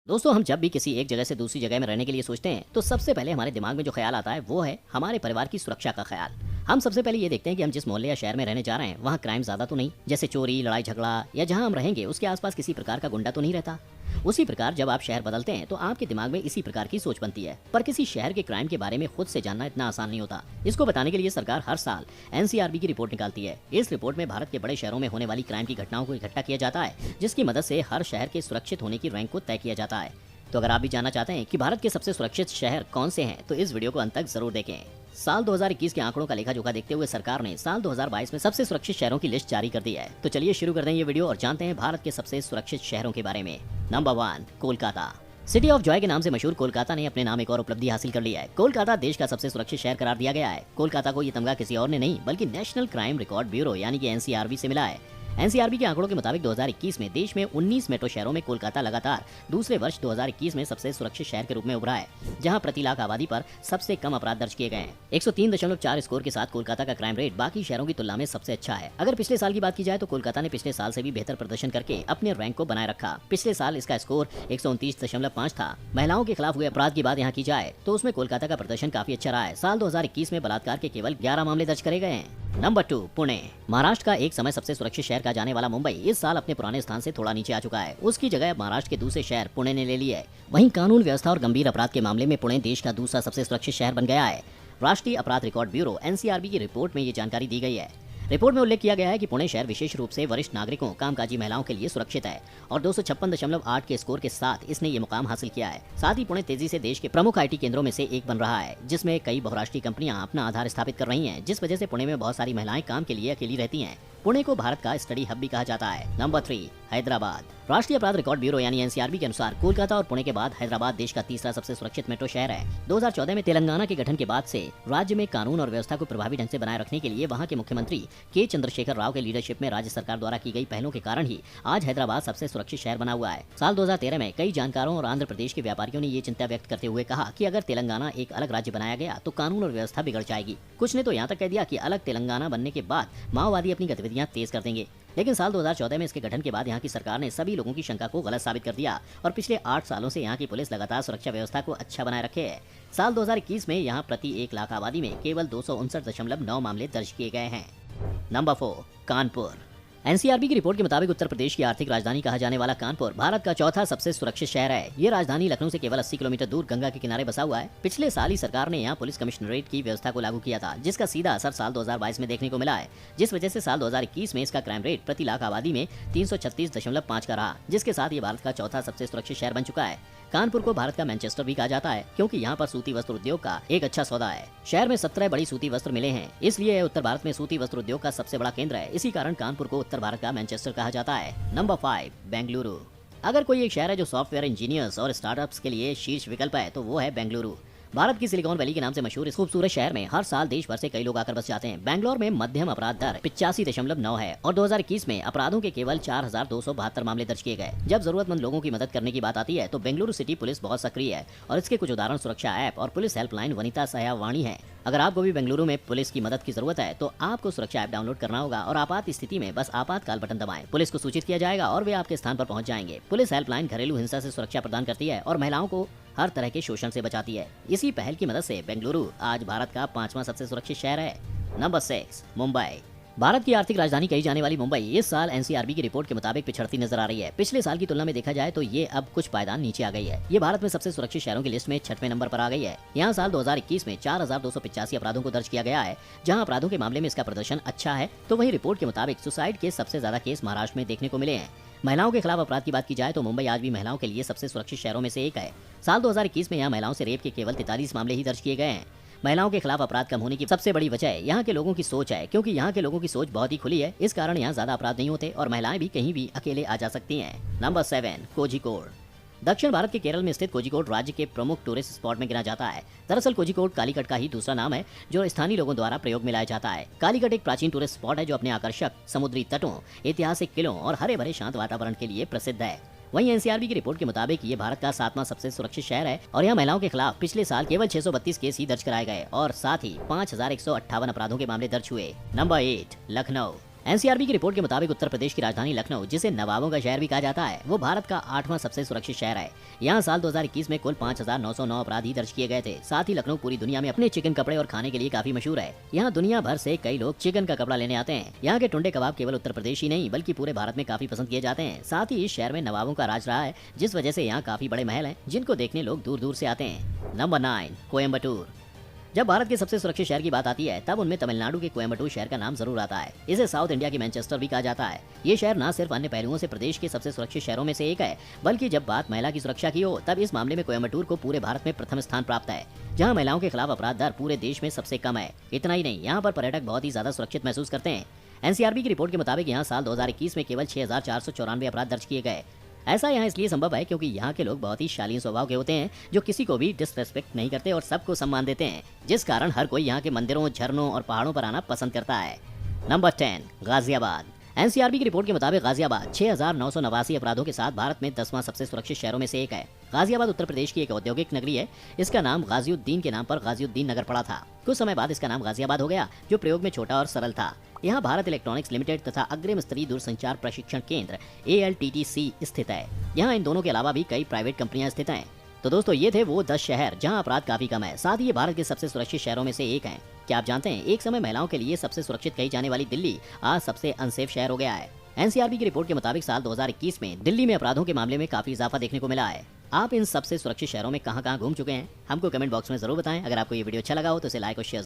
दोस्तों, हम जब भी किसी एक जगह से दूसरी जगह में रहने के लिए सोचते हैं तो सबसे पहले हमारे दिमाग में जो ख्याल आता है वो है हमारे परिवार की सुरक्षा का ख्याल। हम सबसे पहले ये देखते हैं कि हम जिस मोहल्ले या शहर में रहने जा रहे हैं वहाँ क्राइम ज्यादा तो नहीं, जैसे चोरी, लड़ाई झगड़ा, या जहाँ हम रहेंगे उसके आसपास किसी प्रकार का गुंडा तो नहीं रहता। उसी प्रकार जब आप शहर बदलते हैं तो आपके दिमाग में इसी प्रकार की सोच बनती है। पर किसी शहर के क्राइम के बारे में खुद से जानना इतना आसान नहीं होता। इसको बताने के लिए सरकार हर साल एनसीआरबी की रिपोर्ट निकालती है। इस रिपोर्ट में भारत के बड़े शहरों में होने वाली क्राइम की घटनाओं को इकट्ठा किया जाता है, जिसकी मदद से हर शहर के सुरक्षित होने की रैंक को तय किया जाता है। तो अगर आप भी जानना चाहते हैं कि भारत के सबसे सुरक्षित शहर कौन से हैं, तो इस वीडियो को अंत तक जरूर देखें। साल 2021 के आंकड़ों का लेखा जोखा देखते हुए सरकार ने साल 2022 में सबसे सुरक्षित शहरों की लिस्ट जारी कर दी है। तो चलिए शुरू करते हैं ये वीडियो और जानते हैं भारत के सबसे सुरक्षित शहरों के बारे में। Number 1, Kolkata. City of Joy के नाम से मशहूर कोलकाता ने अपने नाम एक और उपलब्धि हासिल कर लिया है। कोलकाता देश का सबसे सुरक्षित शहर करार दिया गया है। कोलकाता को ये तमगा किसी और ने नहीं बल्कि नेशनल क्राइम रिकॉर्ड ब्यूरो यानी कि एनसीआरबी से मिला है। एनसीआरबी के आंकड़ों के मुताबिक 2021 में देश में 19 मेट्रो शहरों में कोलकाता लगातार दूसरे वर्ष 2021 में सबसे सुरक्षित शहर के रूप में उभरा है, जहां प्रति लाख आबादी पर सबसे कम अपराध दर्ज किए गए हैं। 103.4 स्कोर के साथ कोलकाता का क्राइम रेट बाकी शहरों की तुलना में सबसे अच्छा है। अगर पिछले साल की बात की जाए तो कोलकाता ने पिछले साल से भी बेहतर प्रदर्शन करके अपने रैंक को बनाए रखा। पिछले साल इसका स्कोर 129.5 था। महिलाओं के खिलाफ हुए अपराध की बात यहाँ की जाए तो उसमें कोलकाता का प्रदर्शन काफी अच्छा रहा है। साल 2021 में बलात्कार के केवल 11 मामले दर्ज करे गए हैं। नंबर 2, पुणे। महाराष्ट्र का एक समय सबसे सुरक्षित शहर का जाने वाला मुंबई इस साल अपने पुराने स्थान से थोड़ा नीचे आ चुका है। उसकी जगह महाराष्ट्र के दूसरे शहर पुणे ने ले ली है। वहीं कानून व्यवस्था और गंभीर अपराध के मामले में पुणे देश का दूसरा सबसे सुरक्षित शहर बन गया है। राष्ट्रीय अपराध रिकॉर्ड ब्यूरो एनसीआरबी की रिपोर्ट में ये जानकारी दी गई है। रिपोर्ट में उल्लेख किया गया है कि पुणे शहर विशेष रूप से वरिष्ठ नागरिकों, कामकाजी महिलाओं के लिए सुरक्षित है और 256.8 के स्कोर के साथ इसने ये मुकाम हासिल किया है। साथ ही पुणे तेजी से देश के प्रमुख आईटी केंद्रों में से एक बन रहा है, जिसमें कई बहुराष्ट्रीय कंपनियां अपना आधार स्थापित कर रही हैं, जिस वजह से पुणे में बहुत सारी महिलाएं काम के लिए अकेली रहती हैं। पुणे को भारत का स्टडी हब भी कहा जाता है। नंबर 3, हैदराबाद। राष्ट्रीय अपराध रिकॉर्ड ब्यूरो यानी एनसीआरबी के अनुसार कोलकाता और पुणे के बाद हैदराबाद देश का तीसरा सबसे सुरक्षित मेट्रो शहर है। 2014 में तेलंगाना के गठन के बाद से राज्य में कानून और व्यवस्था को प्रभावी ढंग से बनाए रखने के लिए वहां के मुख्यमंत्री के चंद्रशेखर राव के लीडरशिप में राज्य सरकार द्वारा की गई पहलों के कारण ही आज हैदराबाद सबसे सुरक्षित शहर बना हुआ है। साल 2013 में कई जानकारों और आंध्र प्रदेश के व्यापारियों ने ये चिंता व्यक्त करते हुए कहा कि अगर तेलंगाना एक अलग राज्य बनाया गया तो कानून और व्यवस्था बिगड़ जाएगी। कुछ ने तो यहाँ तक कह दिया कि अलग तेलंगाना बनने के बाद माओवादी अपनी गतिविधियां तेज कर देंगे। लेकिन साल 2014 में इसके गठन के बाद यहाँ की सरकार ने सभी लोगों की शंका को गलत साबित कर दिया और पिछले 8 सालों से यहाँ की पुलिस लगातार सुरक्षा व्यवस्था को अच्छा बनाए रखे है। साल 2021 में यहाँ प्रति 1 लाख आबादी में केवल 259.9 मामले दर्ज किए गए हैं। नंबर 4, कानपुर। एनसीआरबी की रिपोर्ट के मुताबिक उत्तर प्रदेश की आर्थिक राजधानी कहा जाने वाला कानपुर भारत का चौथा सबसे सुरक्षित शहर है। ये राजधानी लखनऊ से केवल 80 किलोमीटर दूर गंगा के किनारे बसा हुआ है। पिछले साल ही सरकार ने यहाँ पुलिस कमिश्नरेट की व्यवस्था को लागू किया था, जिसका सीधा असर साल 2022 में देखने को मिला है, जिस वजह से साल 2021 में इसका क्राइम रेट प्रति लाख आबादी में 336.5 का रहा, जिसके साथ ये भारत का चौथा सबसे सुरक्षित शहर बन चुका है। कानपुर को भारत का मैनचेस्टर भी कहा जाता है, क्योंकि यहाँ पर सूती वस्त्र उद्योग का एक अच्छा सौदा है। शहर में 17 बड़ी सूती वस्त्र मिले हैं, इसलिए यह उत्तर भारत में सूती वस्त्र उद्योग का सबसे बड़ा केंद्र है। इसी कारण कानपुर को उत्तर भारत का मैनचेस्टर कहा जाता है। नंबर 5, बेंगलुरु। अगर कोई एक शहर है जो सॉफ्टवेयर इंजीनियर्स और स्टार्टअप्स के लिए शीर्ष विकल्प है तो वो है बेंगलुरु। भारत की सिलिकॉन वैली के नाम से मशहूर इस खूबसूरत शहर में हर साल देश भर से कई लोग आकर बस जाते हैं। बैंगलोर में मध्यम अपराध दर 85.9 है और 2021 में अपराधों के केवल 4,272 मामले दर्ज किए गए। जब जरूरतमंद लोगों की मदद करने की बात आती है तो बेंगलुरु सिटी पुलिस बहुत सक्रिय है और इसके कुछ उदाहरण सुरक्षा ऐप और पुलिस हेल्पलाइन वनिता सहायवाणी है। अगर आपको भी बेंगलुरु में पुलिस की मदद की जरूरत है तो आपको सुरक्षा ऐप डाउनलोड करना होगा और आपात स्थिति में बस आपातकाल बटन दबाएं। पुलिस को सूचित किया जाएगा और वे आपके स्थान पर पहुंच जाएंगे। पुलिस हेल्पलाइन घरेलू हिंसा से सुरक्षा प्रदान करती है और महिलाओं को हर तरह के शोषण से बचाती है। इसी पहल की मदद से बेंगलुरु आज भारत का 5वां सबसे सुरक्षित शहर है। नंबर 6, मुंबई। भारत की आर्थिक राजधानी कही जाने वाली मुंबई इस साल एनसीआरबी की रिपोर्ट के मुताबिक पिछड़ती नजर आ रही है। पिछले साल की तुलना में देखा जाए तो ये अब कुछ पायदान नीचे आ गई है। ये भारत में सबसे सुरक्षित शहरों की लिस्ट में 6वें नंबर पर आ गई है। यहाँ साल 2021 में 4,285 अपराधों को दर्ज किया गया है। जहाँ अपराधों के मामले में इसका प्रदर्शन अच्छा है तो वहीं रिपोर्ट के मुताबिक सुसाइड के सबसे ज्यादा केस महाराष्ट्र में देखने को मिले हैं। महिलाओं के खिलाफ अपराध की बात की जाए तो मुंबई आज भी महिलाओं के लिए सबसे सुरक्षित शहरों में से एक है। साल 2021 में यहाँ महिलाओं से रेप के केवल 43 मामले ही दर्ज किए गए हैं। महिलाओं के खिलाफ अपराध कम होने की सबसे बड़ी वजह यहाँ के लोगों की सोच है, क्योंकि यहाँ के लोगों की सोच बहुत ही खुली है। इस कारण यहाँ ज्यादा अपराध नहीं होते और महिलाएं भी कहीं भी अकेले आ जा सकती हैं। नंबर 7, कोझिकोड। दक्षिण भारत के केरल में स्थित कोझिकोड राज्य के प्रमुख टूरिस्ट स्पॉट में गिना जाता है। दरअसल कोझिकोड कालीकट का ही दूसरा नाम है जो स्थानीय लोगों द्वारा प्रयोग में लाया जाता है। कालीकट एक प्राचीन टूरिस्ट स्पॉट है जो अपने आकर्षक समुद्री तटों, ऐतिहासिक किलों और हरे भरे शांत वातावरण के लिए प्रसिद्ध है। वहीं एनसीआरबी की रिपोर्ट के मुताबिक ये भारत का 7वां सबसे सुरक्षित शहर है और यहाँ महिलाओं के खिलाफ पिछले साल केवल 632 केस ही दर्ज कराए गए और साथ ही 5,158 अपराधों के मामले दर्ज हुए। नंबर 8, लखनऊ। एनसीआरबी की रिपोर्ट के मुताबिक उत्तर प्रदेश की राजधानी लखनऊ, जिसे नवाबों का शहर भी कहा जाता है, वो भारत का 8वां सबसे सुरक्षित शहर है। यहाँ साल 2021 में कुल 5,909 अपराधी दर्ज किए गए थे। साथ ही लखनऊ पूरी दुनिया में अपने चिकन कपड़े और खाने के लिए काफी मशहूर है। यहाँ दुनिया भर से कई लोग चिकन का कपड़ा लेने आते हैं। यहाँ के टुंडे कबाब केवल उत्तर प्रदेश ही नहीं बल्कि पूरे भारत में काफी पसंद किए जाते हैं। साथ ही इस शहर में नवाबों का राज रहा है, जिस वजह से यहाँ काफी बड़े महल हैं, जिनको देखने लोग दूर दूर से आते हैं। नंबर 9, कोयम्बटूर। जब भारत के सबसे सुरक्षित शहर की बात आती है तब उनमें तमिलनाडु के कोयम्बटूर शहर का नाम जरूर आता है। इसे साउथ इंडिया की मैनचेस्टर भी कहा जाता है। ये शहर न सिर्फ अन्य पहलुओं से प्रदेश के सबसे सुरक्षित शहरों में से एक है, बल्कि जब बात महिला की सुरक्षा की हो तब इस मामले में कोयम्बटूर को पूरे भारत में प्रथम स्थान प्राप्त है, जहाँ महिलाओं के खिलाफ अपराध दर पूरे देश में सबसे कम है। इतना ही नहीं, यहाँ पर पर्यटक बहुत ही ज्यादा सुरक्षित महसूस करते हैं। एनसीआरबी की रिपोर्ट के मुताबिक यहाँ साल 2021 में केवल 6,494 अपराध दर्ज किए गए। ऐसा यहाँ इसलिए संभव है क्योंकि यहाँ के लोग बहुत ही शालीन स्वभाव के होते हैं, जो किसी को भी डिसरेस्पेक्ट नहीं करते और सबको सम्मान देते हैं, जिस कारण हर कोई यहाँ के मंदिरों, झरनों और पहाड़ों पर आना पसंद करता है। नंबर 10, गाजियाबाद। एनसीआरबी की रिपोर्ट के मुताबिक गाजियाबाद 6,989 अपराधों के साथ भारत में 10वां सबसे सुरक्षित शहरों में से एक है। गाजियाबाद उत्तर प्रदेश की एक औद्योगिक नगरी है। इसका नाम गाजिउद्दीन के नाम पर गाजिउद्दीन नगर पड़ा था। कुछ समय बाद इसका नाम गाजियाबाद हो गया, जो प्रयोग में छोटा और सरल था। यहाँ भारत इलेक्ट्रॉनिक्स लिमिटेड तथा अग्रिम स्तरीय दूरसंचार प्रशिक्षण केंद्र ALTTC स्थित है। यहाँ इन दोनों के अलावा भी कई प्राइवेट कंपनियां स्थित हैं। तो दोस्तों, ये थे वो 10 शहर जहाँ अपराध काफी कम है। साथ ही ये भारत के सबसे सुरक्षित शहरों में से एक हैं। क्या आप जानते हैं, एक समय महिलाओं के लिए सबसे सुरक्षित कही जाने वाली दिल्ली आज सबसे अनसेफ शहर हो गया है। एनसीआरबी की रिपोर्ट के मुताबिक साल 2021 में दिल्ली में अपराधों के मामले में काफी इजाफा देखने को मिला है। आप इन सबसे सुरक्षित शहरों में कहां-कहां घूम चुके हैं, हमको कमेंट बॉक्स में जरूर बताएं। अगर आपको ये वीडियो अच्छा लगा हो तो इसे लाइक और शेयर